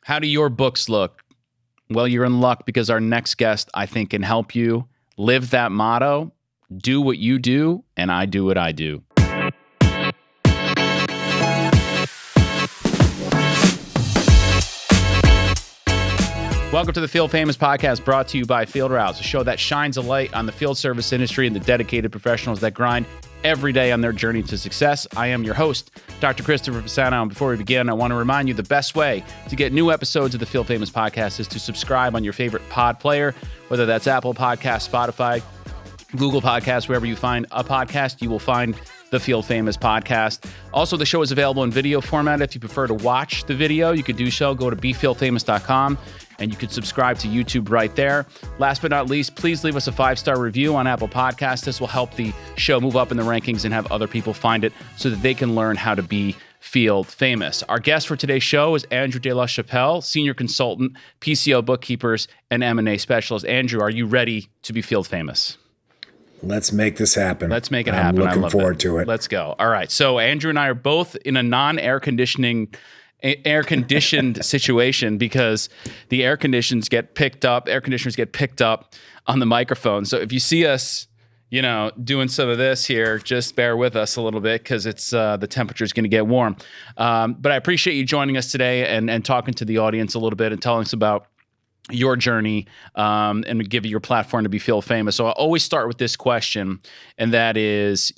How do your books look? Well, you're in luck because our next guest, I think, can help you live that motto, do what you do, and I do what I do. Welcome to the Field Famous podcast, brought to you by FieldRoutes, a show that shines a light on the field service industry and the dedicated professionals that grind every day on their journey to success. I am your host, Dr. Christopher Fasano, and before we begin, I want to remind you the best way to get new episodes of the Field Famous podcast is to subscribe on your favorite pod player, whether that's Apple Podcasts, Spotify, Google Podcasts, wherever you find a podcast, you will find the Field Famous podcast. Also, the show is available in video format. If you prefer to watch the video, you could do so. Go to BeFieldFamous.com and you can subscribe to YouTube right there. Last but not least, please leave us a 5-star review on Apple Podcasts. This will help the show move up in the rankings and have other people find it so that they can learn how to be field famous. Our guest for today's show is Andrew de la Chapelle, Senior Consultant, PCO Bookkeepers, and M&A Specialist. Andrew, are you ready to be field famous? Let's make this happen. Let's make it happen. I'm looking forward to it. Let's go. All right. So Andrew and I are both in a air conditioned situation because the air conditioners get picked up on the microphone. So if you see us, doing some of this here, just bear with us a little bit because it's the temperature is going to get warm. But I appreciate you joining us today and talking to the audience a little bit and telling us about your journey and give you your platform to be field famous. So I always start with this question, and that is,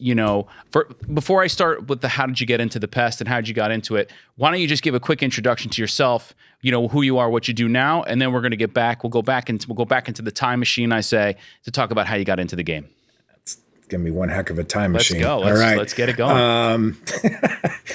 before I start with the how did you get into the Pest and how did you got into it, why don't you just give a quick introduction to yourself, who you are, what you do now, and then we're going to get back. We'll go back into the time machine, I say, to talk about how you got into the game. Gonna be one heck of a time machine. Let's go. Let's get it going.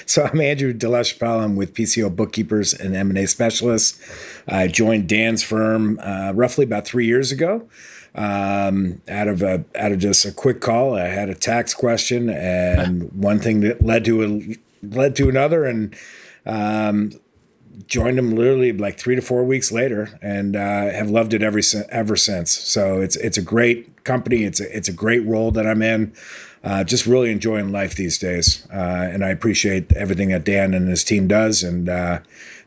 So I'm Andrew de la Chapelle. I'm with PCO Bookkeepers and M&A Specialists. I joined Dan's firm roughly about 3 years ago. Out of just a quick call, I had a tax question, and one thing that led to another, and joined them literally like 3 to 4 weeks later, and have loved it ever since. So it's a great company. It's a great role that I'm in. Just really enjoying life these days, and I appreciate everything that Dan and his team does. And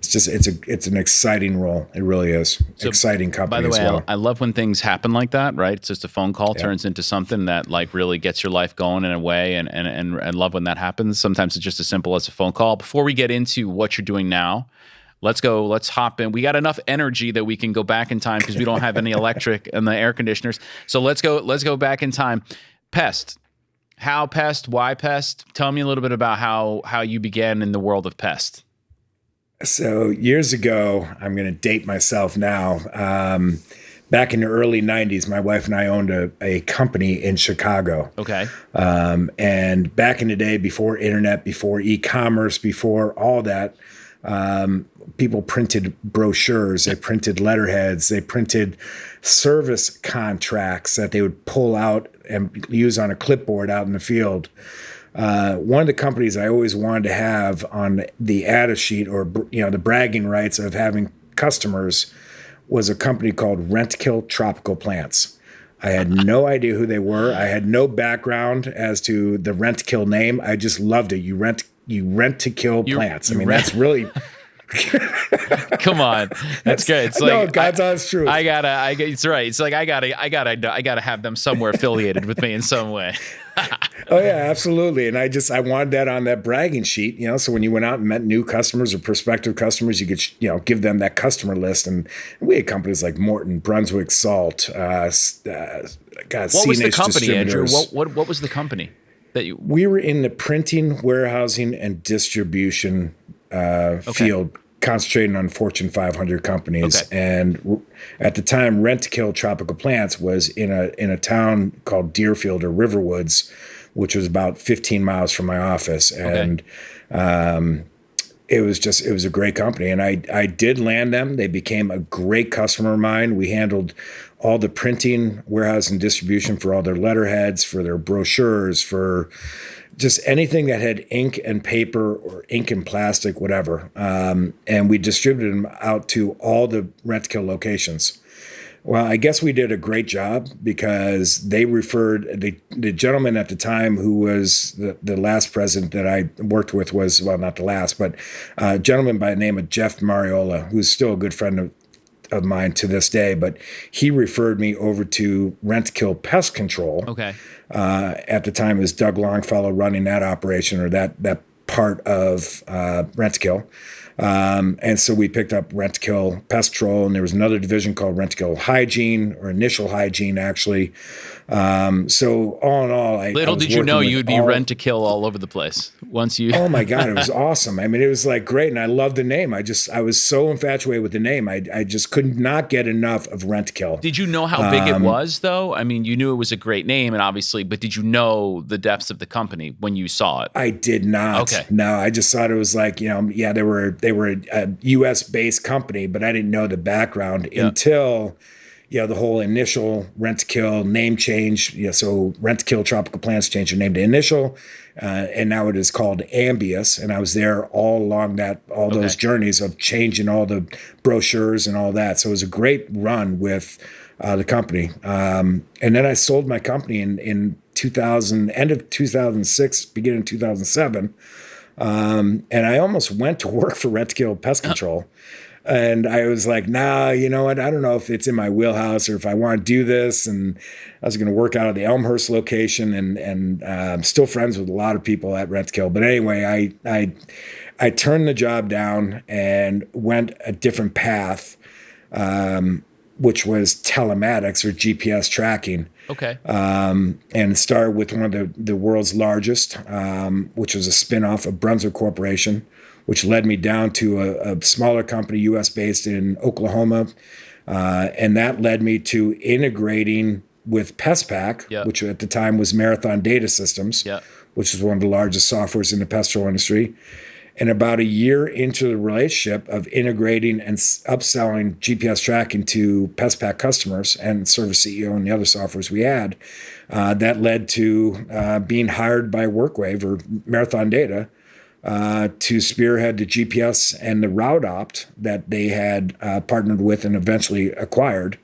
it's an exciting role. It really is. So, exciting company. By the way, as well. I love when things happen like that. Right? It's just a phone call turns into something that like really gets your life going in a way, and love when that happens. Sometimes it's just as simple as a phone call. Before we get into what you're doing now, let's hop in. We got enough energy that we can go back in time because we don't have any electric and the air conditioners. So let's go back in time. Pest. How Pest? Why Pest? Tell me a little bit about how you began in the world of Pest. So years ago, I'm going to date myself now. Back in the early 90s, my wife and I owned a company in Chicago. Okay. And back in the day, before internet, before e-commerce, before all that, people printed brochures, they printed letterheads, they printed service contracts that they would pull out and use on a clipboard out in the field. One of the companies I always wanted to have on the add sheet, or the bragging rights of having customers, was a company called Rent-Kill Tropical Plants. I had no idea who they were. I had no background as to the Rent-Kill name. I just loved it. You rent to kill plants. That's really. Come on, that's good. It's like no, God's honest truth. It's right. It's like I gotta have them somewhere affiliated with me in some way. Oh yeah, absolutely. And I wanted that on that bragging sheet, so when you went out and met new customers or prospective customers, you could, give them that customer list. And we had companies like Morton, Brunswick Salt, what was the company, Andrew? What was the company that you? We were in the printing, warehousing, and distribution field, concentrating on Fortune 500 companies. Okay. And at the time, Rent-Kill Tropical Plants was in a town called Deerfield or Riverwoods, which was about 15 miles from my office. And it was a great company. And I did land them. They became a great customer of mine. We handled all the printing, warehouse, and distribution for all their letterheads, for their brochures, for just anything that had ink and paper or ink and plastic, whatever. And we distributed them out to all the Rent-Kill locations. Well, I guess we did a great job because they referred the gentleman at the time who was the last president that I worked with was, well, not the last, but a gentleman by the name of Jeff Mariola, who's still a good friend of mine to this day, but he referred me over to Rent-Kill Pest Control. Okay. At the time, it was Doug Longfellow running that operation or that part of Rent-Kill. And so we picked up Rent-Kill Pest Control, and there was another division called Rent-Kill Hygiene, or Initial Hygiene, actually. So all in all, Little did you know you'd be Rent-to-Kill all over the place once you. Oh my God, it was awesome. I mean, it was like great, and I loved the name. I was so infatuated with the name. I just could not get enough of Rent-Kill. Did you know how big it was, though? I mean, you knew it was a great name, and obviously, but did you know the depths of the company when you saw it? I did not. Okay. No, I just thought it was like, yeah, they were a U.S. based company, but I didn't know the background until. The whole Initial Rent-Kill name change. So Rent-Kill Tropical Plants changed their name to Initial, and now it is called Ambius. And I was there all along those journeys of changing all the brochures and all that. So it was a great run with the company. And then I sold my company in 2000, end of 2006, beginning of 2007. And I almost went to work for Rent-Kill Pest Control. And I was like, nah, you know what? I don't know if it's in my wheelhouse or if I want to do this. And I was going to work out of the Elmhurst location, and I'm still friends with a lot of people at Rent-Kill. But anyway, I turned the job down and went a different path, which was telematics or GPS tracking. Okay. And started with one of the world's largest, which was a spinoff of Brunswick Corporation, which led me down to a smaller company, U.S. based in Oklahoma. And that led me to integrating with PestPac, which at the time was Marathon Data Systems, which is one of the largest softwares in the pest control industry. And about a year into the relationship of integrating and upselling GPS tracking to PestPac customers and Service CEO and the other softwares we had, that led to being hired by WorkWave or Marathon Data to spearhead the GPS and the route opt that they had partnered with and eventually acquired,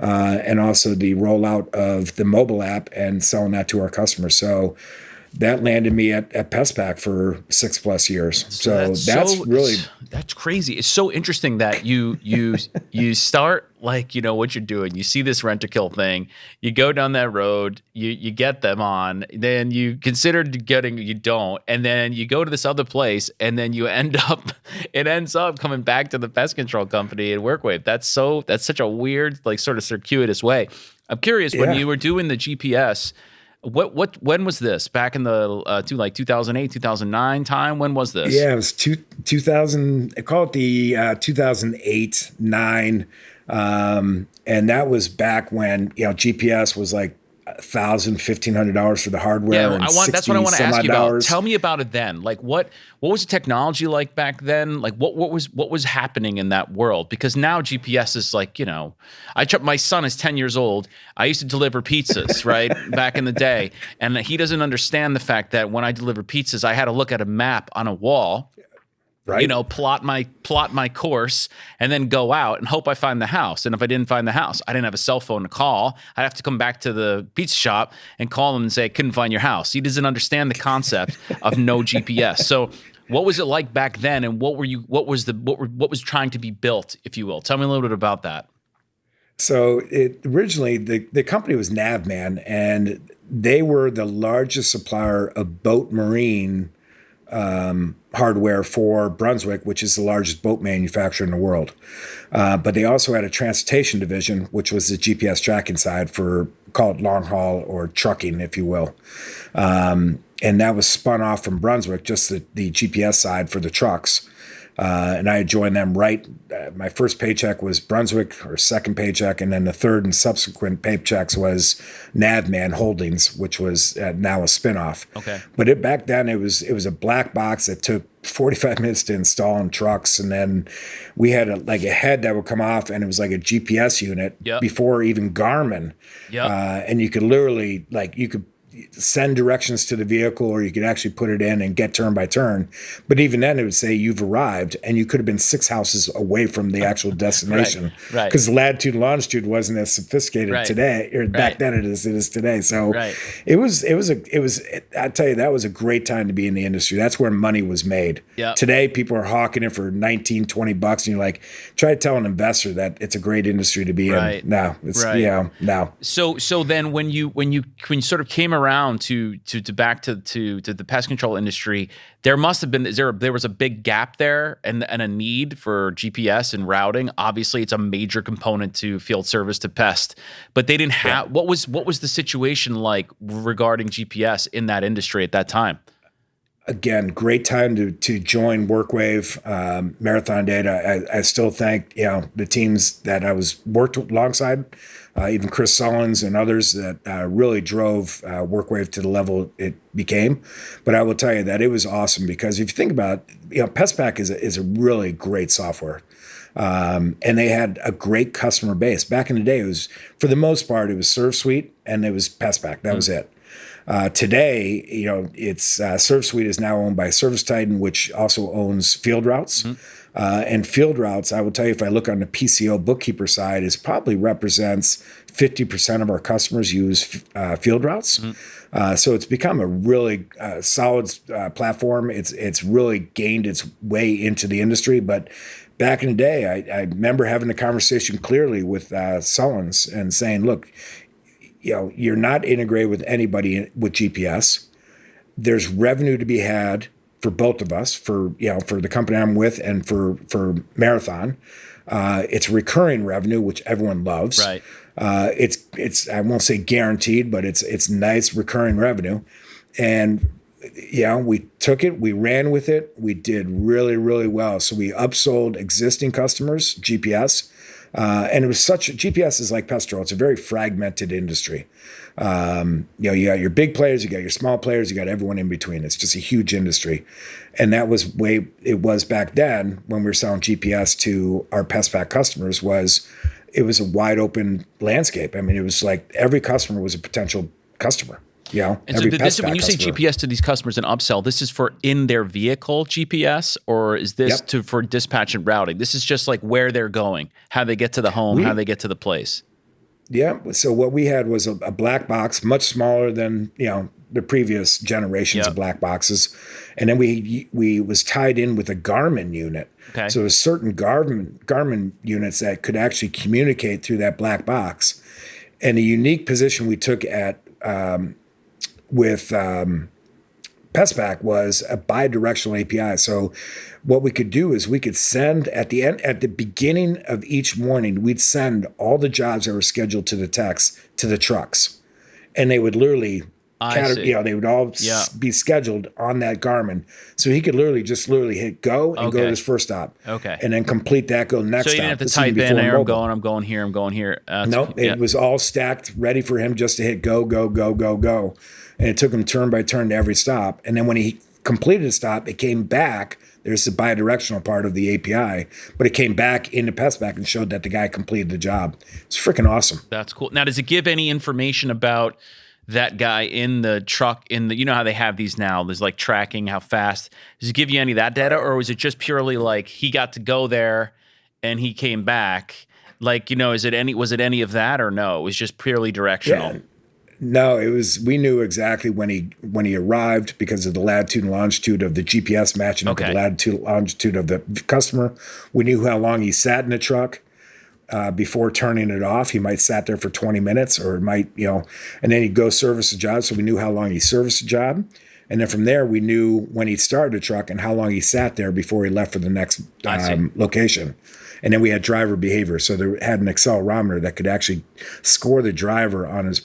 and also the rollout of the mobile app and selling that to our customers. So that landed me at PestPac for 6+ years. So that's crazy. It's so interesting that you start like, what you're doing. You see this Rent-to-Kill thing, you go down that road, you get them on, then you consider you don't, and then you go to this other place, and then it ends up coming back to the pest control company and WorkWave. That's such a weird, like, sort of circuitous way. I'm curious, when you were doing the GPS, when was this? Back in the 2008, 2009 time? When was this? Yeah, it was 2000. I call it the 2008, 9, and that was back when GPS was like $1,500 for the hardware. Yeah, that's what I want to ask you about. Tell me about it then. Like, what was the technology like back then? Like, what was happening in that world? Because now GPS is like, my son is 10 years old. I used to deliver pizzas, right, back in the day, and he doesn't understand the fact that when I deliver pizzas, I had to look at a map on a wall. Right. Plot my course and then go out and hope I find the house. And if I didn't find the house, I didn't have a cell phone to call. I'd have to come back to the pizza shop and call them and say, I couldn't find your house. He doesn't understand the concept of no GPS. So what was it like back then? And what was trying to be built, if you will? Tell me a little bit about that. So originally the company was Navman, and they were the largest supplier of boat marine hardware for Brunswick, which is the largest boat manufacturer in the world. But they also had a transportation division, which was the GPS tracking side for, call it long haul or trucking, if you will. And that was spun off from Brunswick, just the GPS side for the trucks. And I joined them my first paycheck was Brunswick, or second paycheck, and then the third and subsequent paychecks was Navman Holdings, which was now a spinoff. Okay. But back then it was a black box that took 45 minutes to install in trucks, and then we had a head that would come off, and it was like a GPS unit before even Garmin. Yep. And you could literally send directions to the vehicle, or you could actually put it in and get turn by turn. But even then, it would say you've arrived, and you could have been 6 houses away from the actual destination. Right. Because latitude and longitude wasn't as sophisticated today, or back then it is today. So it was. I tell you, that was a great time to be in the industry. That's where money was made. Yep. Today, people are hawking it for $19, $20, and you're like, try to tell an investor that it's a great industry to be in. No, it's no. So then when you sort of came around to back to the pest control industry, there must have been there was a big gap there and a need for GPS and routing. Obviously, it's a major component to field service to pest, but they didn't have. What was the situation like regarding GPS in that industry at that time? Again, great time to join WorkWave, Marathon Data. I still thank the teams that I worked alongside, even Chris Sullins and others that really drove WorkWave to the level it became. But I will tell you that it was awesome, because if you think about it, PestPack is a really great software. And they had a great customer base. Back in the day, it was, for the most part, it was ServSuite and it was PestPack. That was it. Today, it's ServSuite is now owned by ServiceTitan, which also owns FieldRoutes. And FieldRoutes, I will tell you, if I look on the PCO bookkeeper side, is probably represents 50% of our customers use FieldRoutes. So it's become a really solid platform. It's really gained its way into the industry. But back in the day, I remember having a conversation clearly with Sullins and saying, look, you're not integrated with anybody with GPS. There's revenue to be had for both of us, for the company I'm with and for Marathon. It's recurring revenue, which everyone loves. Right. It's I won't say guaranteed, but it's nice recurring revenue. And we took it, we ran with it, we did really, really well. So we upsold existing customers GPS. And it was GPS is like pest control. It's a very fragmented industry. You got your big players, you got your small players, you got everyone in between. It's just a huge industry. And that was way it was back then when we were selling GPS to our PestPack customers. It was a wide open landscape. I mean, it was like every customer was a potential customer. And so when you say GPS to these customers and upsell, this is for in their vehicle GPS, or is this for dispatch and routing? This is just like where they're going, how they get to the home, how they get to the place. Yeah. So what we had was a black box, much smaller than the previous generations of black boxes, and then we was tied in with a Garmin unit. Okay. So there's certain Garmin units that could actually communicate through that black box, and a unique position we took at with PestPack was a bi-directional API. So what we could do is we could send at the beginning of each morning, we'd send all the jobs that were scheduled to the techs to the trucks, and they would literally they would all be scheduled on that Garmin. So he could literally hit go and go to his first stop. Okay. And then complete that, go next stop. So you didn't have to type in there, I'm going here. Nope. It was all stacked, ready for him just to hit go, go, go, go, go. And it took him turn by turn to every stop. And then when he completed a stop, it came back. There's the bi-directional part of the API, but it came back into PestPack and showed that the guy completed the job. It's freaking awesome. That's cool. Now, does it give any information about that guy in the truck, how they have these now, there's like tracking how fast, does it give you any of that data, or was it just purely like he got to go there and he came back? Like, was it any of that, or no? It was just purely directional. Yeah. No, we knew exactly when he arrived because of the latitude and longitude of the GPS matching up with the latitude and longitude of the customer. We knew how long he sat in the truck. Before turning it off. He might sat there for 20 minutes, or it might, and then he'd go service the job. So we knew how long he serviced the job. And then from there, we knew when he started the truck and how long he sat there before he left for the next location. And then we had driver behavior. So they had an accelerometer that could actually score the driver on his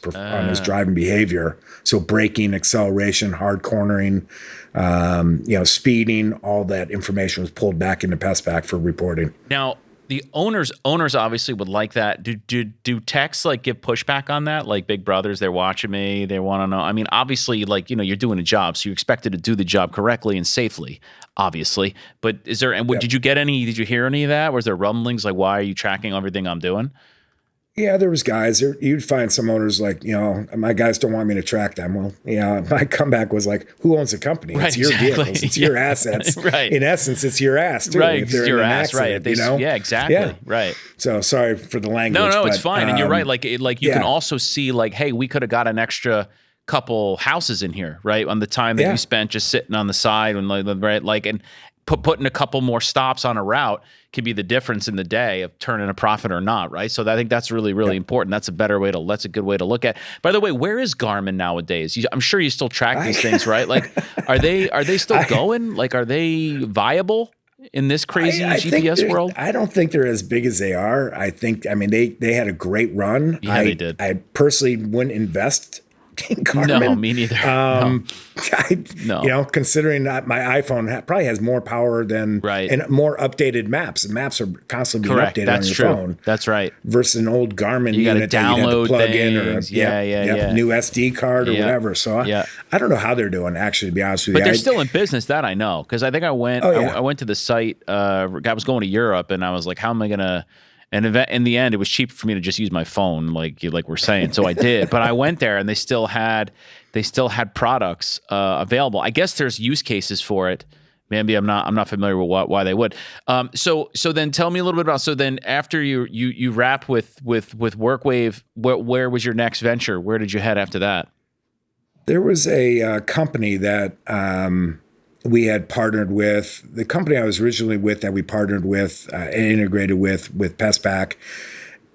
driving behavior. So braking, acceleration, hard cornering, speeding, all that information was pulled back into PestPack for reporting. Now, the owners obviously would like that. Do techs like give pushback on that? Like big brothers, they're watching me, they want to know. I mean, obviously, you're doing a job, so you expected to do the job correctly and safely, obviously. But did you hear any of that? Was there rumblings like, why are you tracking everything I'm doing? Yeah, there was guys there. You'd find some owners like, my guys don't want me to track them. Well, my comeback was like, who owns the company? Right, It's your exactly. vehicles. It's your assets. Right. In essence, it's your ass too. Right. If they're Your in an ass. accident, Right. Yeah, exactly. Yeah. Right. So sorry for the language. No, it's but, fine. And you're right. Like you can yeah. also see like, hey, we could have got an extra couple houses in here, right? On the time that you spent just sitting on the side and and putting a couple more stops on a route could be the difference in the day of turning a profit or not, right? So I think that's really, really important. That's a good way to look at. By the way, where is Garmin nowadays? I'm sure you still track these things, right? Like, are they still going? Like, are they viable in this crazy GPS world? I don't think they're as big as they are. They had a great run. Yeah, they did. I personally wouldn't invest in Garmin. No, me neither. No. Considering that my iPhone probably has more power than and more updated maps. The maps are constantly being updated on your phone. That's right. Versus an old Garmin you unit that you had to plug in or new SD card or whatever. So I don't know how they're doing, actually, to be honest with you. But they're still in business, that I know, because I think I went. I went to the site. I was going to Europe, and I was like, how am I gonna? And in the end, it was cheaper for me to just use my phone, like we're saying. So I did. But I went there, and they still had products available. I guess there's use cases for it. Maybe I'm not familiar with why they would. So then tell me a little bit about. So then after you wrap with WorkWave, where was your next venture? Where did you head after that? There was a company that we had partnered with. The company I was originally with that we partnered with and integrated with Pest.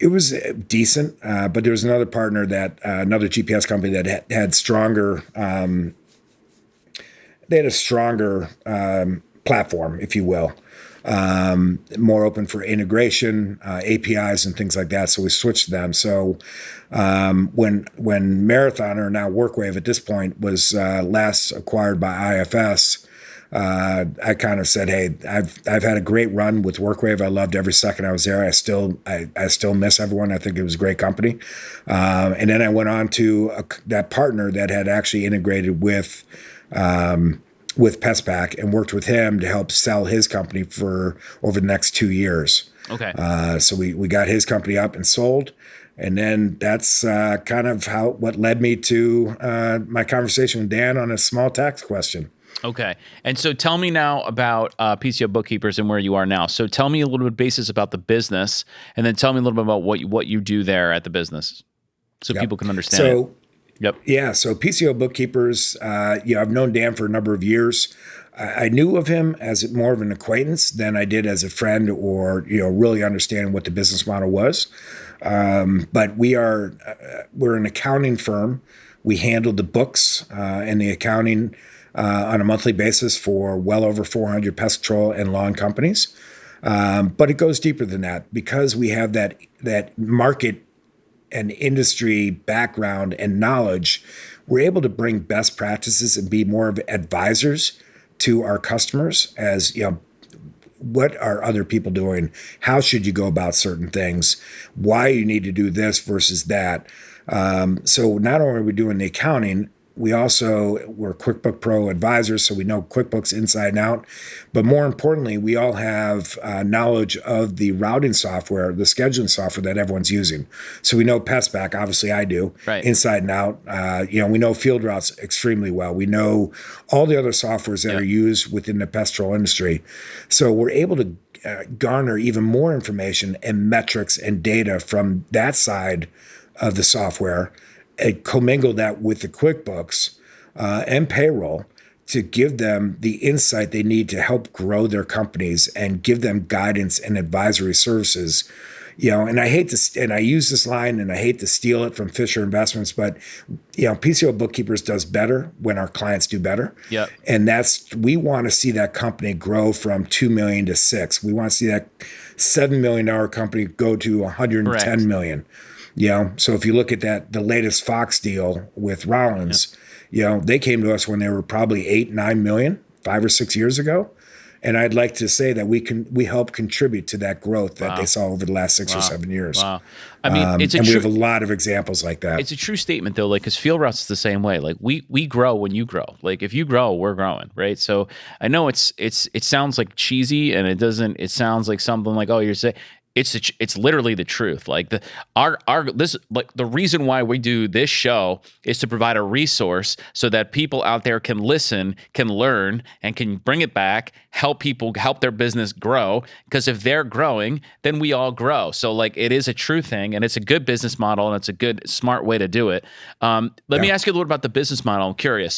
It was decent, but there was another partner another GPS company that had stronger. They had a stronger platform, if you will, more open for integration, APIs and things like that. So we switched to them. So when Marathon, or now WorkWave at this point, was last acquired by IFS, I kind of said, hey, I've had a great run with WorkWave. I loved every second I was there. I still miss everyone. I think it was a great company. And then I went on to that partner that had actually integrated with Pestpac and worked with him to help sell his company for over the next 2 years. Okay. So we got his company up and sold. And then that's kind of what led me to my conversation with Dan on a small tax question. Okay. And so tell me now about PCO Bookkeepers and where you are now. So tell me a little bit basis about the business, and then tell me a little bit about what you do there at the business so people can understand it. Yeah. So PCO Bookkeepers, I've known Dan for a number of years. I knew of him as more of an acquaintance than I did as a friend or, really understanding what the business model was. But we're an accounting firm. We handle the books and the accounting on a monthly basis for well over 400 pest control and lawn companies. But it goes deeper than that because we have that market and industry background and knowledge. We're able to bring best practices and be more of advisors to our customers as, what are other people doing? How should you go about certain things? Why you need to do this versus that? So not only are we doing the accounting, we're QuickBook Pro advisors, so we know QuickBooks inside and out. But more importantly, we all have knowledge of the routing software, the scheduling software that everyone's using. So we know Pestback, obviously I do, inside and out. We know FieldRoutes extremely well. We know all the other softwares that are used within the pest control industry. So we're able to garner even more information and metrics and data from that side of the software, and commingle that with the QuickBooks and payroll to give them the insight they need to help grow their companies and give them guidance and advisory services. And I use this line and I hate to steal it from Fisher Investments, but PCO Bookkeepers does better when our clients do better. Yep. And we want to see that company grow from 2 million to 6. We want to see that $7 million company go to 110 million. So if you look at the latest Fox deal with Rollins, they came to us when they were probably 8-9 million 5 or 6 years ago. And I'd like to say that we help contribute to that growth that they saw over the last 6 or 7 years. Wow. I mean, we have a lot of examples like that. It's a true statement though, like, because FieldRoutes is the same way. Like we grow when you grow. Like if you grow, we're growing, right? So I know it sounds like cheesy, and it doesn't. It sounds like something like, oh, you're saying It's literally the truth. Like the reason why we do this show is to provide a resource so that people out there can listen, can learn, and can bring it back, help people, help their business grow. Because if they're growing, then we all grow. So like it is a true thing, and it's a good business model, and it's a good smart way to do it. Let me ask you a little bit about the business model. I'm curious.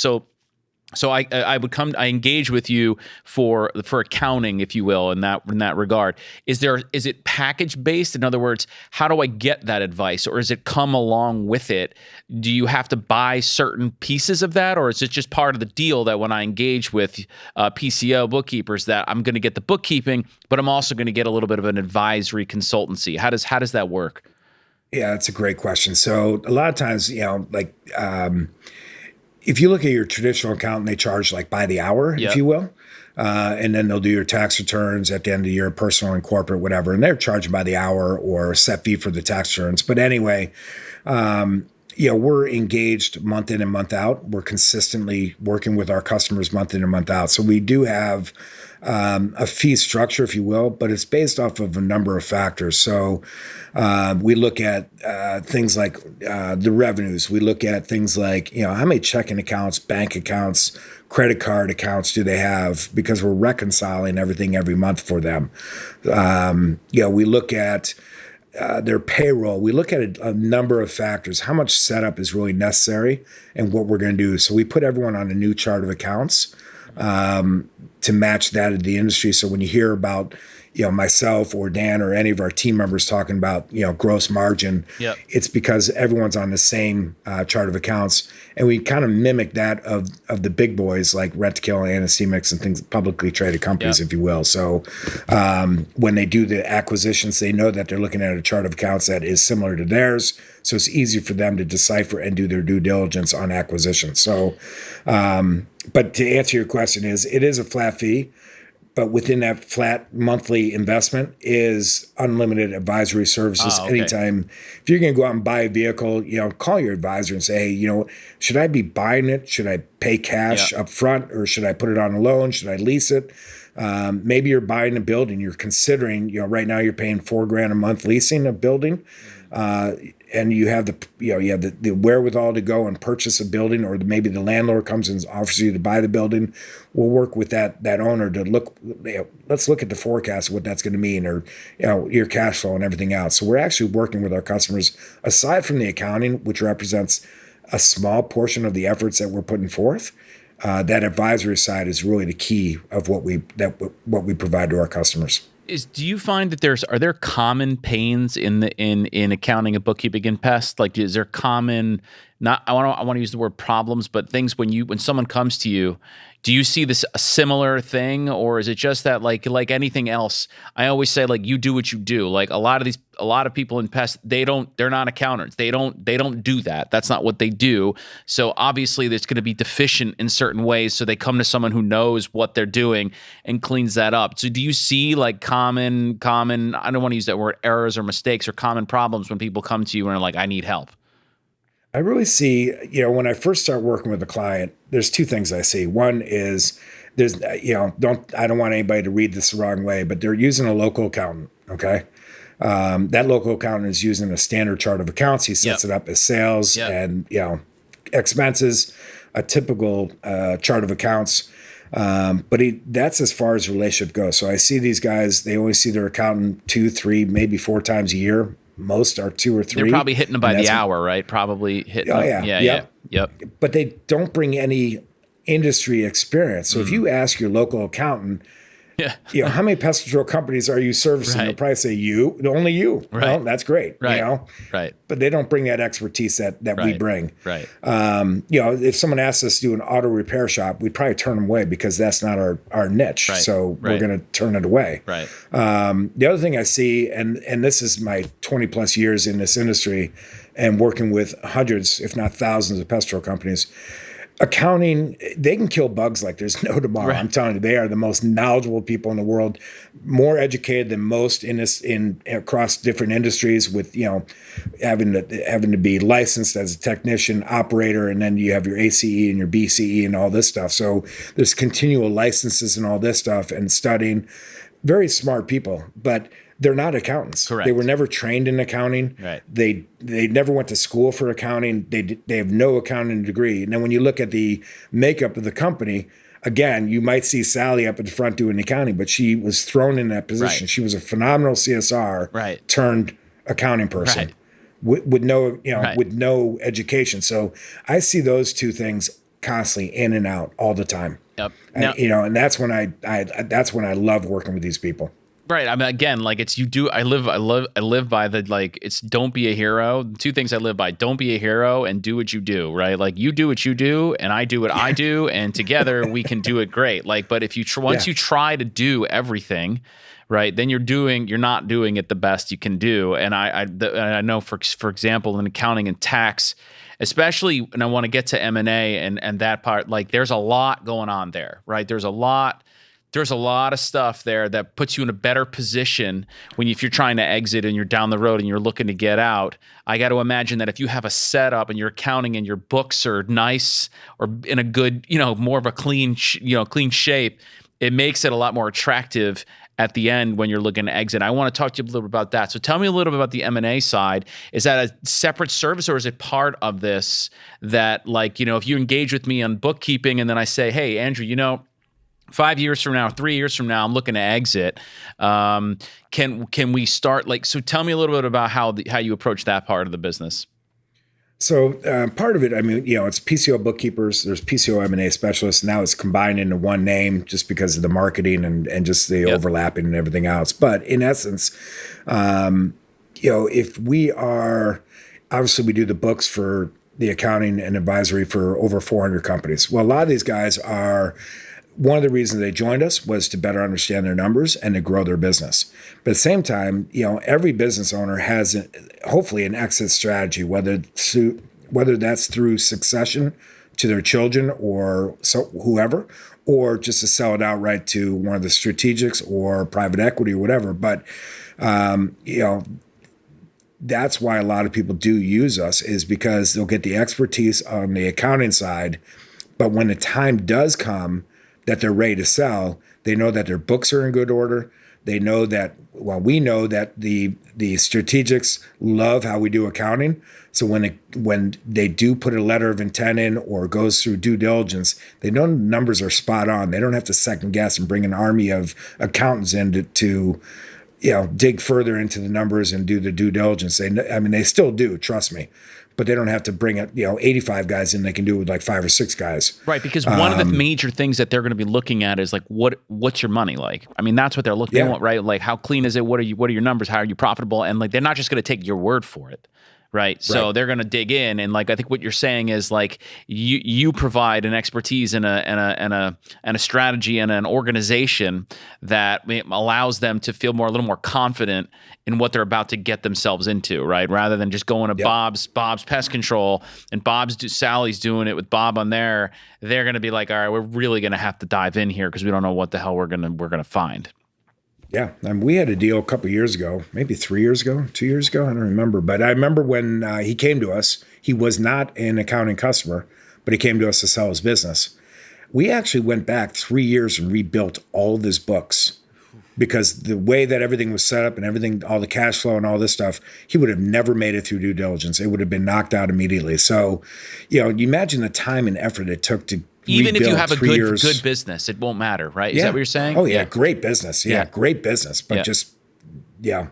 So I engage with you for accounting, if you will, in that regard. Is it package based? In other words, how do I get that advice, or is it come along with it? Do you have to buy certain pieces of that, or is it just part of the deal that when I engage with PCO bookkeepers that I'm going to get the bookkeeping, but I'm also going to get a little bit of an advisory consultancy? How does that work? Yeah, that's a great question. So a lot of times, if you look at your traditional accountant, they charge like by the hour, if you will. And then they'll do your tax returns at the end of the year, personal and corporate, whatever. And they're charging by the hour or a set fee for the tax returns. But anyway, we're engaged month in and month out. We're consistently working with our customers month in and month out. So we do have a fee structure, if you will, but it's based off of a number of factors. So we look at things like the revenues. We look at things like, how many checking accounts, bank accounts, credit card accounts do they have? Because we're reconciling everything every month for them. We look at their payroll. We look at a number of factors, how much setup is really necessary and what we're going to do. So we put everyone on a new chart of accounts to match that of the industry. So when you hear about, myself or Dan or any of our team members talking about, gross margin, it's because everyone's on the same chart of accounts. And we kind of mimic that of the big boys like Rentokil and Anticimex and things, publicly traded companies, if you will. So when they do the acquisitions, they know that they're looking at a chart of accounts that is similar to theirs. So it's easy for them to decipher and do their due diligence on acquisition. So, but to answer your question it is a flat fee. But within that flat monthly investment is unlimited advisory services. Anytime. If you're going to go out and buy a vehicle, call your advisor and say, hey, should I be buying it? Should I pay cash up front, or should I put it on a loan? Should I lease it? Maybe you're buying a building. You're considering, right now you're paying $4,000 a month leasing a building. And you have the wherewithal to go and purchase a building, or maybe the landlord comes and offers you to buy the building. We'll work with that owner to look. Let's look at the forecast of what that's going to mean, or your cash flow and everything else. So we're actually working with our customers aside from the accounting, which represents a small portion of the efforts that we're putting forth. That advisory side is really the key of what we provide to our customers. Do you find that are there common pains in accounting and bookkeeping in Pest? Like, is there common, I want to use the word problems, but things when someone comes to you, do you see this a similar thing, or is it just that like anything else? I always say, like, you do what you do. Like a lot of people in Pest, they're not accountants. They don't do that. That's not what they do. So obviously there's going to be deficient in certain ways. So they come to someone who knows what they're doing and cleans that up. So do you see like common, I don't want to use that word, errors or mistakes or common problems when people come to you and are like, I need help? I really see, when I first start working with a client, there's two things I see. One is I don't want anybody to read this the wrong way, but they're using a local accountant. Okay. That local accountant is using a standard chart of accounts. He sets it up as sales and, expenses, a typical chart of accounts. But that's as far as the relationship goes. So I see these guys, they only see their accountant 2, 3, maybe 4 times a year. Most are 2 or 3. They're probably hitting them by the hour, right? Probably hitting them. Yep. But they don't bring any industry experience. So if you ask your local accountant, how many pest control companies are you servicing? They'll probably say only you. Right. Well, that's great. Right. But they don't bring that expertise that we bring. Right. If someone asks us to do an auto repair shop, we'd probably turn them away because that's not our niche. Right. So we're going to turn it away. Right. The other thing I see, and this is my 20 plus years in this industry and working with hundreds, if not thousands of pest control companies, accounting, they can kill bugs like there's no tomorrow. Right. I'm telling you, they are the most knowledgeable people in the world, more educated than most across different industries, with having to be licensed as a technician, operator, and then you have your ACE and your BCE and all this stuff. So there's continual licenses and all this stuff and studying. Very smart people, but they're not accountants. Correct. They were never trained in accounting. Right. They never went to school for accounting. They have no accounting degree. And then when you look at the makeup of the company, again, you might see Sally up at the front doing accounting, but she was thrown in that position. Right. She was a phenomenal CSR turned accounting person. Right. With no, Right. with no education. So I see those two things constantly in and out all the time. Yep. And, and that's when that's when I love working with these people. Right. I mean, again, like it's, I live by the, like, it's don't be a hero. Two things I live by: don't be a hero and do what you do. Right. Like you do what you do and I do what I do, and together we can do it great. Like, but if you, once you try to do everything, right, then you're not doing it the best you can do. And I know for example, in accounting and tax, especially, and I want to get to M&A and that part, like there's a lot going on there, right? There's a lot of stuff there that puts you in a better position if you're trying to exit and you're down the road and you're looking to get out. I got to imagine that if you have a setup and your accounting and your books are nice or in a good, more of a clean shape, it makes it a lot more attractive at the end when you're looking to exit. I want to talk to you a little bit about that. So tell me a little bit about the M&A side. Is that a separate service, or is it part of this that, like, if you engage with me on bookkeeping and then I say, hey, Andrew, 5 years from now, 3 years from now, I'm looking to exit. Can we start, like, so tell me a little bit about how you approach that part of the business. So part of it, I mean, it's PCO Bookkeepers, there's PCO M&A Specialists. Now it's combined into one name just because of the marketing and just the overlapping and everything else. But in essence, if we are, obviously we do the books for the accounting and advisory for over 400 companies. Well, a lot of these guys are, one of the reasons they joined us was to better understand their numbers and to grow their business. But at the same time, every business owner has hopefully an exit strategy, whether that's through succession to their children or whoever, or just to sell it outright to one of the strategics or private equity or whatever. But, that's why a lot of people do use us, is because they'll get the expertise on the accounting side. But when the time does come that they're ready to sell, they know that their books are in good order. They know that, we know that the strategics love how we do accounting. So when they do put a letter of intent in or goes through due diligence, they know the numbers are spot on. They don't have to second guess and bring an army of accountants in to dig further into the numbers and do the due diligence. They still do, trust me. But they don't have to bring 85 guys in. They can do it with like 5 or 6 guys. Right, because one of the major things that they're going to be looking at is like, what's your money like? I mean, that's what they're looking at, right? Like, how clean is it? What are your numbers? How are you profitable? And like, they're not just going to take your word for it. Right. So they're going to dig in. And like, I think what you're saying is like, you provide an expertise and a strategy and an organization that allows them to feel a little more confident in what they're about to get themselves into, right? Rather than just going to Bob's Pest Control and Sally's doing it with Bob on there. They're going to be like, all right, we're really going to have to dive in here because we don't know what the hell we're going to find. Yeah, we had a deal a couple of years ago, maybe 3 years ago, 2 years ago. I don't remember. But I remember when he came to us, he was not an accounting customer, but he came to us to sell his business. We actually went back 3 years and rebuilt all of his books because the way that everything was set up and everything, all the cash flow and all this stuff, he would have never made it through due diligence. It would have been knocked out immediately. So, you imagine the time and effort it took to even if you have a good business, it won't matter, right? Is that what you're saying? Oh, yeah. Great business. Yeah. Great business. But just, yeah.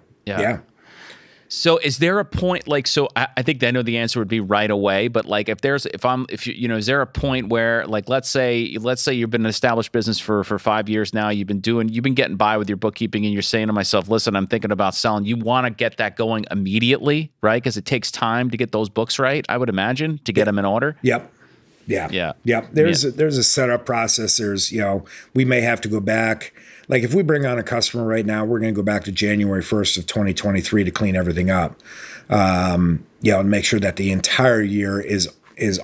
So is there a point, like, so I think I know the answer would be right away, but like is there a point where, like, let's say you've been an established business for 5 years now, you've been getting by with your bookkeeping, and you're saying to myself, listen, I'm thinking about selling. You want to get that going immediately, right? Because it takes time to get those books right, I would imagine, to get them in order. Yep. Yeah. There's a setup process. There's, we may have to go back. Like if we bring on a customer right now, we're going to go back to January 1st of 2023 to clean everything up. And make sure that the entire year is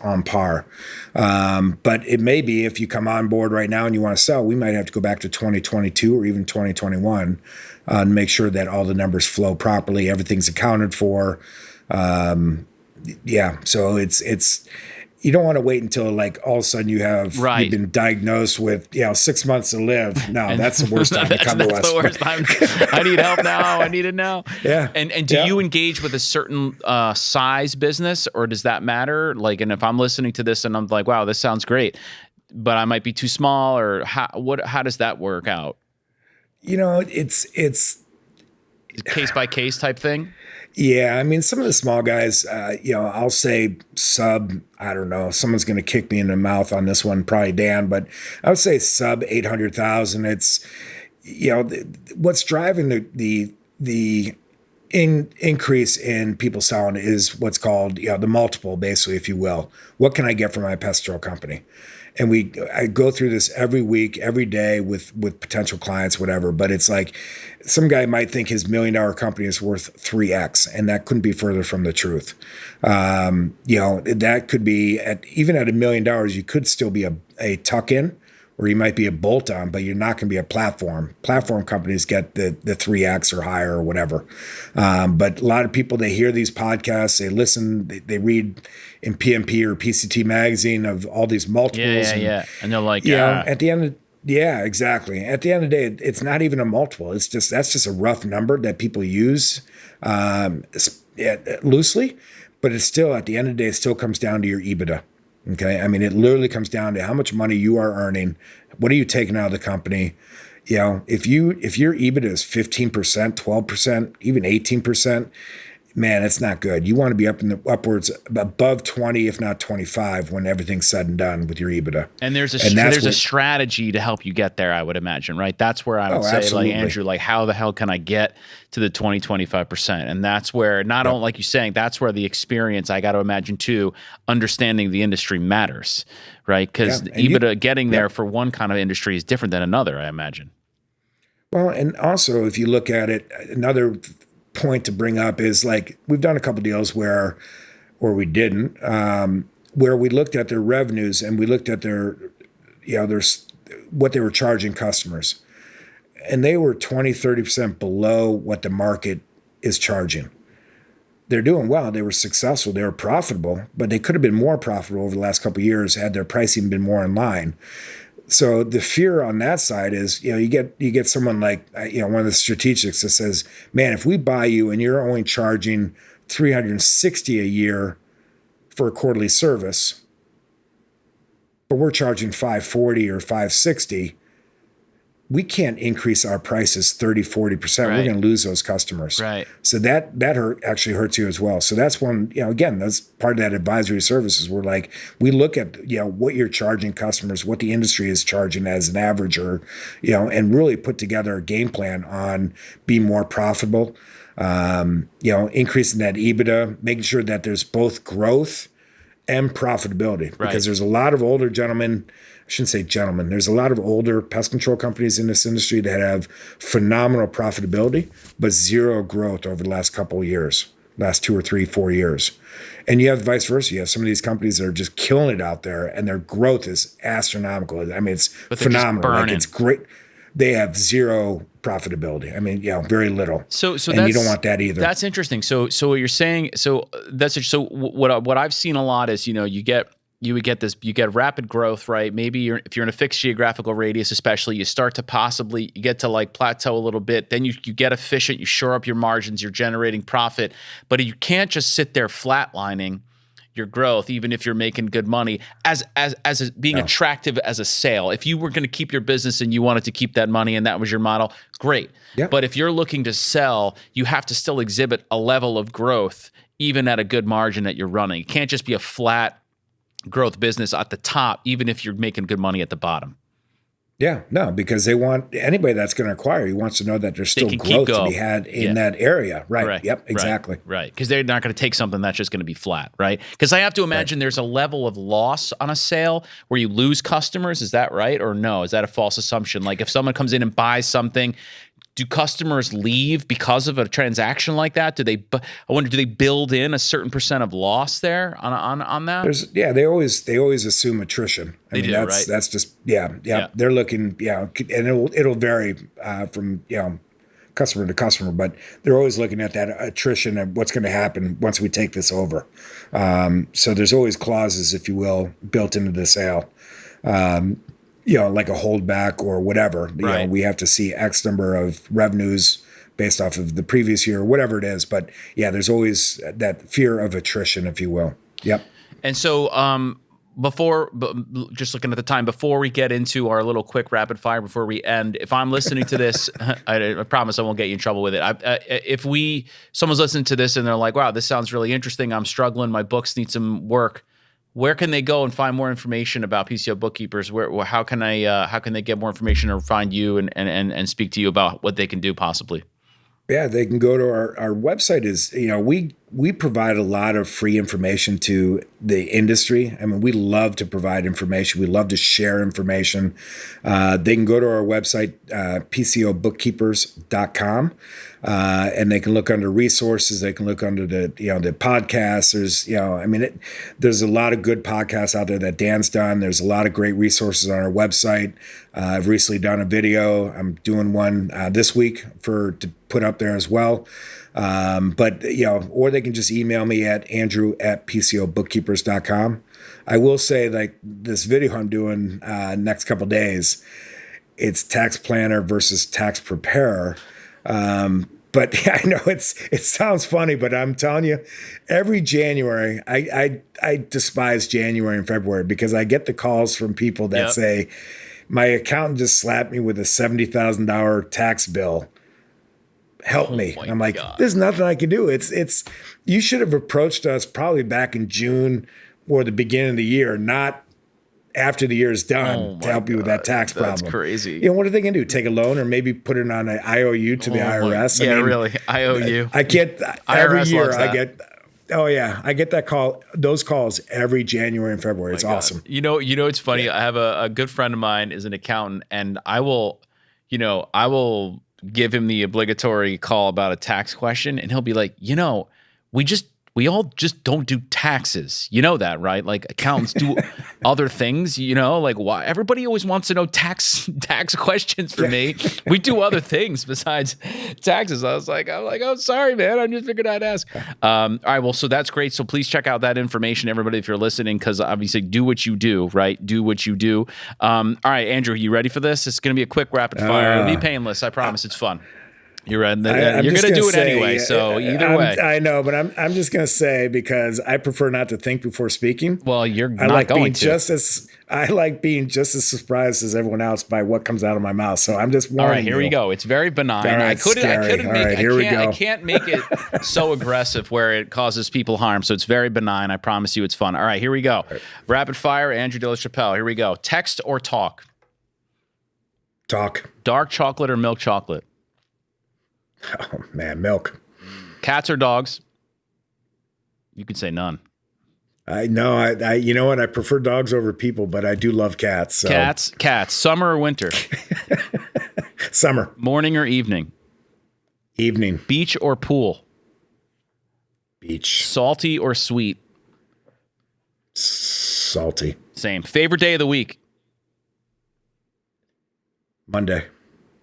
on par. But it may be if you come on board right now and you want to sell, we might have to go back to 2022 or even 2021 to make sure that all the numbers flow properly. Everything's accounted for. So it's you don't want to wait until like all of a sudden you've been diagnosed with 6 months to live. No, that's the worst time to come to us. That's the worst time. I need help now. I need it now. Yeah. And do you engage with a certain size business, or does that matter? Like, and if I'm listening to this and I'm like, wow, this sounds great, but I might be too small, or how does that work out? It's case by case type thing. Yeah, I mean, some of the small guys, I'll say sub, I don't know, someone's going to kick me in the mouth on this one, probably Dan, but I would say sub 800,000. It's, what's driving the increase in people selling is what's called, the multiple, basically, if you will. What can I get from my pest control company? And I go through this every week, every day with potential clients, whatever. But it's like some guy might think his $1 million company is worth 3x, and that couldn't be further from the truth. That could be even at $1 million, you could still be a tuck-in, or you might be a bolt-on, but you're not going to be a platform. Platform companies get the 3x or higher or whatever. But a lot of people, they hear these podcasts, they listen, they read in PMP or PCT magazine of all these multiples. Yeah. And they're like, at the end of, exactly. At the end of the day, it's not even a multiple. That's just a rough number that people use loosely, but it's still, at the end of the day, it still comes down to your EBITDA. Okay. I mean, it literally comes down to how much money you are earning. What are you taking out of the company? If your EBITDA is 15%, 12%, even 18%, man, it's not good. You want to be up in the upwards above 20, if not 25, when everything's said and done with your EBITDA. And there's a strategy to help you get there, I would imagine, right? That's where I would say, absolutely. like, Andrew, like, how the hell can I get to the 20, 25%? And that's where not only, like you're saying, that's where the experience, I got to imagine too, understanding the industry matters, right? Because EBITDA getting there for one kind of industry is different than another, I imagine. Well, and also if you look at it, another point to bring up is, like, we've done a couple deals where we didn't, where we looked at their revenues and we looked at their what they were charging customers, and they were 20, 30% below what the market is charging. They're doing well. They were successful. They were profitable, but they could have been more profitable over the last couple of years had their pricing been more in line. So the fear on that side is, you get someone like, one of the strategics that says, man, if we buy you and you're only charging $360 a year for a quarterly service, but we're charging $540 or $560, we can't increase our prices 30, 40%. Right. We're going to lose those customers. Right. So that actually hurts you as well. So that's one, again, that's part of that advisory services. We're like, we look at, what you're charging customers, what the industry is charging as an average, or, and really put together a game plan on being more profitable, increasing that EBITDA, making sure that there's both growth and profitability, because there's a lot of older gentlemen, I shouldn't say gentlemen, there's a lot of older pest control companies in this industry that have phenomenal profitability, but zero growth over the last couple of years, last 2 or 3, 4 years. And you have vice versa. You have some of these companies that are just killing it out there and their growth is astronomical. I mean, it's phenomenal. Like, it's great. They have zero profitability. I mean, very little. So and you don't want that either. That's interesting. So what you're saying, what I've seen a lot is, you get rapid growth, right? Maybe if you're in a fixed geographical radius, especially, you start to you get to like plateau a little bit. Then you get efficient, you shore up your margins, you're generating profit, but you can't just sit there flatlining your growth, even if you're making good money, as being attractive as a sale. If you were going to keep your business and you wanted to keep that money and that was your model, great. Yep. But if you're looking to sell, you have to still exhibit a level of growth, even at a good margin that you're running. It can't just be a flat growth business at the top, even if you're making good money at the bottom. Yeah, no, because they want anybody that's going to acquire, he wants to know that there's still growth to be had in that area. Right. Yep. Exactly. Right. Because they're not going to take something that's just going to be flat. Right. Because I have to imagine there's a level of loss on a sale where you lose customers. Is that right? Or no? Is that a false assumption? Like if someone comes in and buys something, do customers leave because of a transaction like that? Do they build in a certain percent of loss there on that? They always assume attrition. That's just. They're looking, and it'll vary from, customer to customer, but they're always looking at that attrition of what's going to happen once we take this over. So there's always clauses, if you will, built into the sale. Like a holdback or whatever. Right. We have to see X number of revenues based off of the previous year, whatever it is. But yeah, there's always that fear of attrition, if you will. Yep. And so just looking at the time, before we get into our little quick rapid fire, before we end, if I'm listening to this, I promise I won't get you in trouble with it. If someone's listening to this and they're like, wow, this sounds really interesting. I'm struggling. My books need some work. Where can they go and find more information about PCO Bookkeepers? How can they get more information or find you and speak to you about what they can do possibly? Yeah, they can go to our website. We provide a lot of free information to the industry. I mean, we love to provide information. We love to share information. They can go to our website, PCOBookkeepers.com, and they can look under resources. They can look under the podcasts. There's a lot of good podcasts out there that Dan's done. There's a lot of great resources on our website. I've recently done a video. I'm doing one this week to put up there as well. Or they can just email me at andrew@PCOBookkeepers.com. I will say, like, this video I'm doing next couple days, it's tax planner versus tax preparer. But yeah, I know it sounds funny, but I'm telling you, every January, I despise January and February because I get the calls from people that say, my accountant just slapped me with a $70,000 tax bill. Help me. And I'm like, there's nothing I can do. It's you should have approached us probably back in June or the beginning of the year, not after the year is done, to help you with that tax problem. That's crazy. What are they going to do? Take a loan or maybe put it on an IOU to the IRS? Really. IOU. I get every year. I get that call, those calls every January and February. It's awesome. It's funny. I have a good friend of mine is an accountant, and I will give him the obligatory call about a tax question, and he'll be like, we all just don't do taxes. You know that, right? Like, accountants do other things, like, why everybody always wants to know tax questions from me. We do other things besides taxes. I'm like, oh, sorry, man. I just figured I'd ask. All right. Well, so that's great. So please check out that information, everybody, if you're listening, because obviously do what you do, right? Do what you do. All right, Andrew, you ready for this? It's going to be a quick rapid fire. It'll be painless. I promise. It's fun. You're right. You're going to do it anyway. So either way, I know, but I'm just going to say, because I prefer not to think before speaking. Well, I like being just as surprised as everyone else by what comes out of my mouth. So I'm just warning. All right, here we go. It's very benign. Right, I can't make it so aggressive where it causes people harm. So it's very benign. I promise you, it's fun. All right, here we go. All right. Rapid fire. Andrew Chapelle. Here we go. Text or talk? Talk. Dark chocolate or milk chocolate? Oh man, milk. Cats or dogs? You could say none. I know. You know what? I prefer dogs over people, but I do love cats. So. Cats. Summer or winter? Summer. Morning or evening? Evening. Beach or pool? Beach. Salty or sweet? Salty. Same. Favorite day of the week? Monday.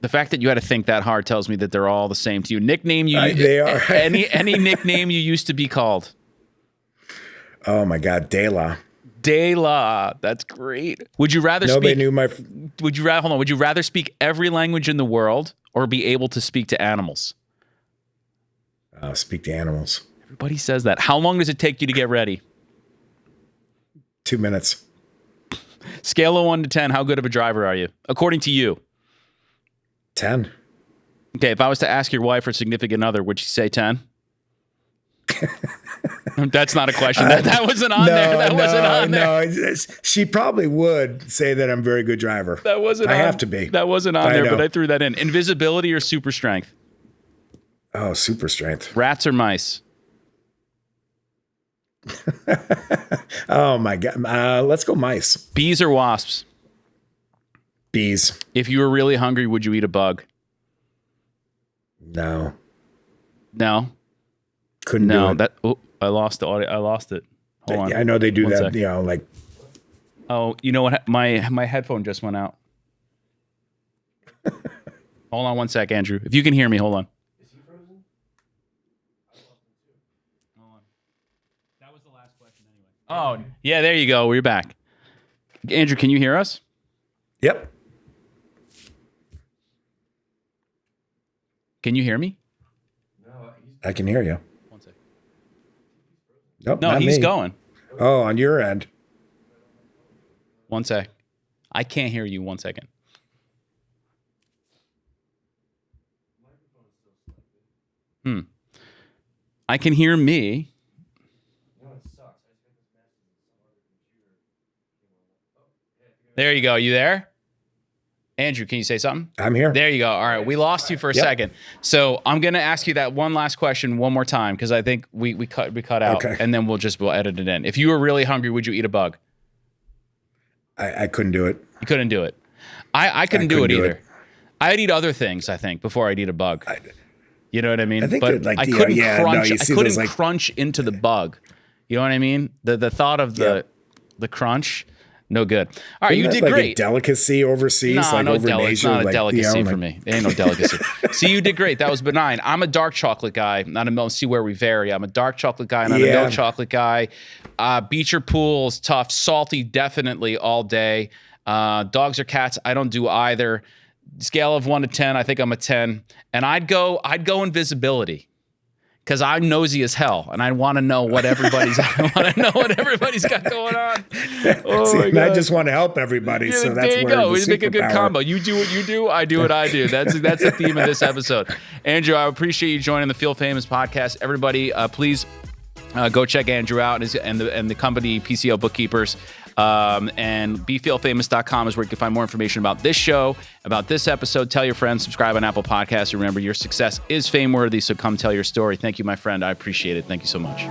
The fact that you had to think that hard tells me that they're all the same to you. Nickname you? They are. any nickname you used to be called? Oh my God, De La. That's great. Would you rather Nobody knew my. Would you rather speak every language in the world or be able to speak to animals? Speak to animals. Everybody says that. How long does it take you to get ready? 2 minutes. Scale of 1 to 10, how good of a driver are you? According to you. 10. Okay, if I was to ask your wife or significant other, would you say 10? That's not a question. That wasn't on there. That wasn't on there. No, she probably would say that I'm a very good driver. That wasn't. I have to be. That wasn't on there, but I threw that in. Invisibility or super strength? Oh, super strength. Rats or mice? Oh my God. Let's go mice. Bees or wasps? Bees. If you were really hungry, would you eat a bug? No. Couldn't do it. I lost the audio. I lost it. Hold on. I know they do 1 that. sec. Like. Oh, you know what? My headphone just went out. Hold on one sec, Andrew. If you can hear me, hold on. Is he frozen? I lost him too. Hold on. That was the last question anyway. Oh, yeah, there you go. We're back. Andrew, can you hear us? Yep. Can you hear me? No, I can hear you. One sec. Nope, no, he's me. going. Oh, on your end. One sec. I can't hear you. 1 second. I can hear me. There you go. You there? Andrew, can you say something? I'm here. There you go. All right. We lost you for a second. So I'm going to ask you that one last question one more time because I think we cut out and then we'll edit it in. If you were really hungry, would you eat a bug? I couldn't do it. You couldn't do it. I couldn't do it either. I'd eat other things, I think, before I'd eat a bug. You know what I mean? I think but like I couldn't crunch. I couldn't crunch into the bug. You know what I mean? The thought of the crunch, no good. All right, you did great. A delicacy overseas, no over Asia. It's not a delicacy for me. It ain't no delicacy. See, you did great. That was benign. I'm a dark chocolate guy. Not a milk. See where we vary. I'm a dark chocolate guy, not a milk chocolate guy. Beach or pools, tough. Salty, definitely all day. Dogs or cats, I don't do either. Scale of 1 to 10, I think I'm a 10. And I'd go invisibility. Because I'm nosy as hell, and I want to know what everybody's. Got going on. Oh See, my God. I just want to help everybody. Yeah, so that's there you where go. the We make a good combo. You do what you do. I do what I do. That's the theme of this episode. Andrew, I appreciate you joining the Field Famous podcast. Everybody, please go check Andrew out and the company PCO Bookkeepers. And befieldfamous.com is where you can find more information about this show, about this episode. Tell your friends, subscribe on Apple Podcasts. Remember, your success is fame worthy, so come tell your story. Thank you, my friend. I appreciate it. Thank you so much.